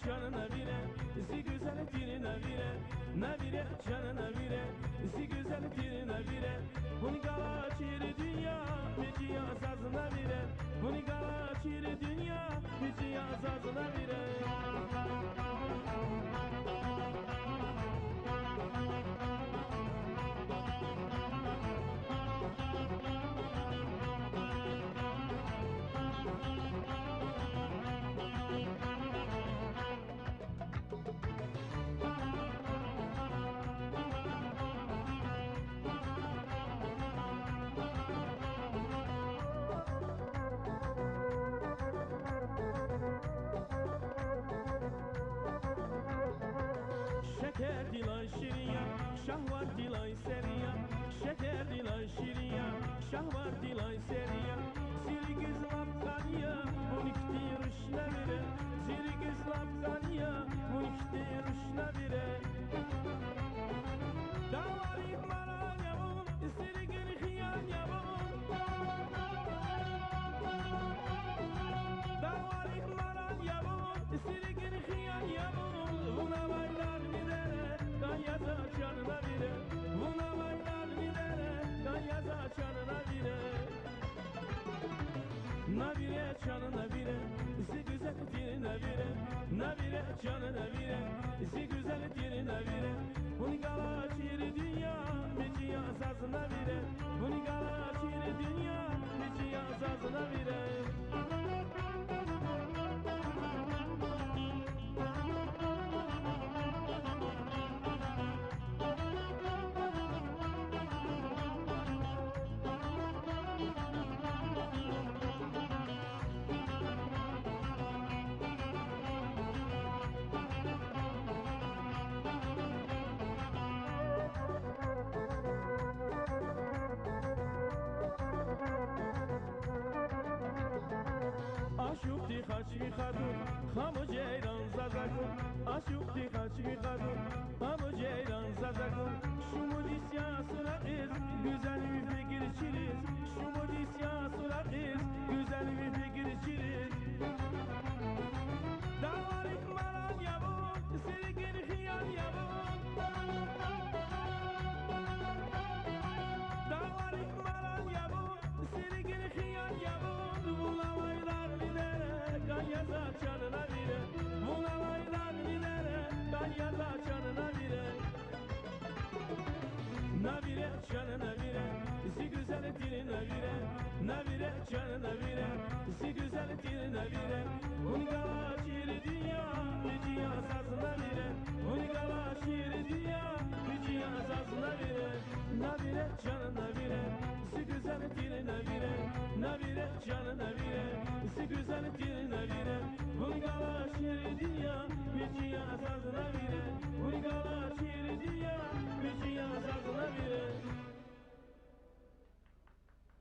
canına bire, si güzel diline bire, ne bire canına bire, si güzel diline bire. Bunu gala çiri dünya, bici yazazına bire. Bunu gala çiri dünya, bici yazazına bire. Şeker dilay şiriya, şah var dilay seriya. Şeker dilay şiriya, şah var dilay seriya. Siri gizlap kaniya, bu nikti rüşne bire. Siri gizlap kaniya, bu nikti rüşne bire. Davarik maran yavun, siri gini hiyan yavun. Davarik maran yavun, siri gini hiyan yavun. Buna baylar yaza canına bire, buna baylar bire, kan yaza canına bire. Na bire canına bire, si güzel diline bire. Na bire canına bire, si güzel diline bire. Bunu gala çiri dünya, bici yazazına bire. Bunu gala çiri dünya, bici yazazına bire. Aşukti haçki kadın, hamı ceyran zazakun. Aşukti haçki kadın, hamı ceyran zazakun. Şumudisya sıra kız, güzel bir fikir çiriz. Şumudisya sıra kız, güzel bir fikir çiriz. Davarik maran yavun, sirgin hiyan yavun. Davarik maran yavun, sirgin hiyan yavun. Bulavaylar kan yaza canına bire, buna baylar bire, kan yaza canına bire. Na bire canına bire, si güzel diline bire. Na bire canına bire, si güzel diline bire. Bunu gala şiiri dünya, bici yazazına bire. Bunu gala şiiri dünya, bici yazazına bire. Na bire canına bire, si güzel diline bire. Na bire canına bire, si güzel diline bire. Bunu gala şiiri dünya, bici yazazına bire. Bunu gala şiiri dünya, bici yazazına bire.